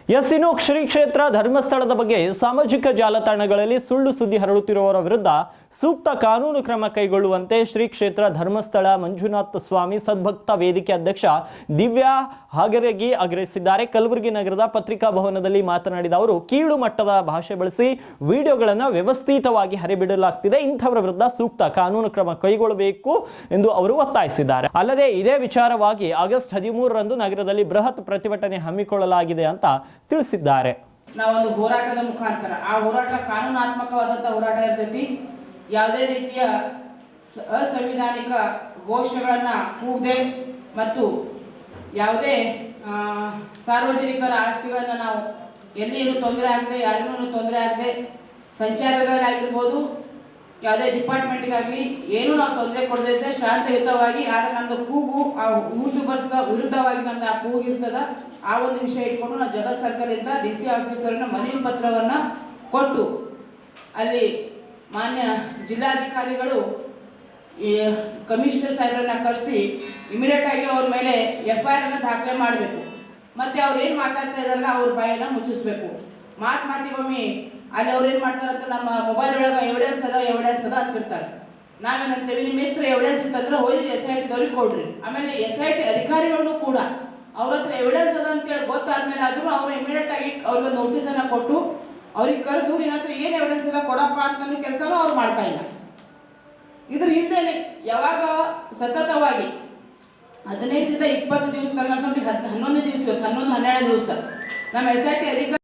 ಇನ್ನು ಶ್ರೀ ಕ್ಷೇತ್ರ ಧರ್ಮಸ್ಥಳದ ಬಗ್ಗೆ ಸಾಮಾಜಿಕ ಜಾಲತಾಣಗಳಲ್ಲಿ ಸುಳ್ಳು ಸುದ್ದಿ ಹರಡುತ್ತಿರುವವರ ವಿರುದ್ಧ ಸೂಕ್ತ ಕಾನೂನು ಕ್ರಮ ಕೈಗೊಳ್ಳುವಂತೆ ಶ್ರೀ ಕ್ಷೇತ್ರ ಧರ್ಮಸ್ಥಳ ಮಂಜುನಾಥ ಸ್ವಾಮಿ ಸದ್ಭಕ್ತ ವೇದಿಕೆ ಅಧ್ಯಕ್ಷ ದಿವ್ಯಾ ಹಾಗರಗಿ ಆಗ್ರಹಿಸಿದ್ದಾರೆ. ಕಲಬುರಗಿ ನಗರದ ಪತ್ರಿಕಾ ಭವನದಲ್ಲಿ ಮಾತನಾಡಿದ ಅವರು, ಕೀಳು ಮಟ್ಟದ ಭಾಷೆ ಬಳಸಿ ವಿಡಿಯೋಗಳನ್ನು ವ್ಯವಸ್ಥಿತವಾಗಿ ಹರಿಬಿಡಲಾಗ್ತಿದೆ, ಇಂಥವರ ವಿರುದ್ಧ ಸೂಕ್ತ ಕಾನೂನು ಕ್ರಮ ಕೈಗೊಳ್ಳಬೇಕು ಎಂದು ಅವರು ಒತ್ತಾಯಿಸಿದ್ದಾರೆ. ಅಲ್ಲದೆ ಇದೇ ವಿಚಾರವಾಗಿ ಆಗಸ್ಟ್ 13ರಂದು ನಗರದಲ್ಲಿ ಬೃಹತ್ ಪ್ರತಿಭಟನೆ ಹಮ್ಮಿಕೊಳ್ಳಲಾಗಿದೆ ಅಂತ ತಿಳಿಸಿದ್ದಾರೆ. ನಾವೊಂದು ಹೋರಾಟದ ಮುಖಾಂತರ ಆ ಹೋರಾಟ ಕಾನೂನಾತ್ಮಕವಾದಂತಹ ಹೋರಾಟ ಇರ್ತೈತಿ. ಯಾವುದೇ ರೀತಿಯ ಅಸಂವಿಧಾನಿಕ ಘೋಷಣೆಗಳನ್ನ ಕೂಗದೆ ಮತ್ತು ಯಾವುದೇ ಸಾರ್ವಜನಿಕರ ಆಸ್ತಿಗಳನ್ನ ನಾವು ಎಲ್ಲಿಯೂ ತೊಂದರೆ ಆಗದೆ, ಯಾರಿಗೂ ತೊಂದರೆ ಆಗದೆ, ಸಂಚಾರಗಳಾಗಿರ್ಬೋದು, ಯಾವುದೇ ಡಿಪಾರ್ಟ್ಮೆಂಟ್ಗಾಗಲಿ ಏನೂ ನಾವು ತೊಂದರೆ ಕೊಡದಿದ್ದೆ ಶಾಂತಯುತವಾಗಿ ಆದ್ರೆ ನಮ್ದು ಕೂಗು ಆ ಯೂಟ್ಯೂಬರ್ಸ್ ವಿರುದ್ಧವಾಗಿ ನಮ್ದು ಆ ಕೂಗು ಇರ್ತದ. ಆ ಒಂದು ವಿಷಯ ಇಟ್ಕೊಂಡು ನಾವು ಜಗತ್ ಸರ್ಕಲಿಂದ DC ಆಫೀಸರ್ನ ಮನವಿ ಪತ್ರವನ್ನ ಕೊಟ್ಟು ಅಲ್ಲಿ ಮಾನ್ಯ ಜಿಲ್ಲಾಧಿಕಾರಿಗಳು ಕಮಿಷನರ್ ಸಾಹೇಬರನ್ನ ಕರೆಸಿ ಇಮಿಡಿಯೇಟ್ ಆಗಿ ಅವ್ರ ಮೇಲೆ FIR ಅನ್ನ ದಾಖಲೆ ಮಾಡಬೇಕು. ಮತ್ತೆ ಅವ್ರು ಏನು ಮಾತಾಡ್ತಾ ಇದಾರಲ್ಲ ಅವ್ರ ಬಾಯನ್ನ ಮುಚ್ಚಿಸ್ಬೇಕು. ಮಾತಿಗೊಮ್ಮೆ ಅಲ್ಲಿ ಅವ್ರು ಏನು ಮಾಡ್ತಾರಂತ ನಮ್ಮ ಮೊಬೈಲ್ ಒಳಗೆ ಎವಿಡೆನ್ಸ್ ಅದ ಅಂತಿರ್ತಾರೆ. ನಾವೇನಂತೇವಿ, ನಿಮ್ಮ ಮಿತ್ರ ಎವಿಡೆನ್ಸ್ ಇತ್ತಂದ್ರೆ ಹೋಗಿ SIT ದವ್ರಿಗೆ ಕೊಡ್ರಿ. ಆಮೇಲೆ SIT ಅಧಿಕಾರಿಗಳನ್ನು ಕೂಡ ಅವ್ರ ಹತ್ರ ಎವಿಡೆನ್ಸ್ ಅದ ಅಂತೇಳಿ ಗೊತ್ತಾದ್ಮೇಲೆ ಆದ್ರೂ ಅವ್ರು ಇಮಿಡಿಯೇಟ್ ಆಗಿ ಅವ್ರಿಗೆ ನೋಟಿಸ್ ಅನ್ನ ಕೊಟ್ಟು ಅವ್ರಿಗೆ ಕರೆದು ನಿನ್ನ ಹತ್ರ ಏನು ಎವಿಡೆನ್ಸ್ ಅದ ಕೊಡಪ್ಪ ಅಂತ ಕೆಲಸನೂ ಅವ್ರು ಮಾಡ್ತಾ ಇಲ್ಲ. ಇದ್ರ ಹಿಂದೆ ಯಾವಾಗ ಸತತವಾಗಿ 15ರಿಂದ 20 ದಿವಸ 11 ದಿವಸ 12 ದಿವಸ ನಮ್ಮ SIT ಅಧಿಕಾರಿ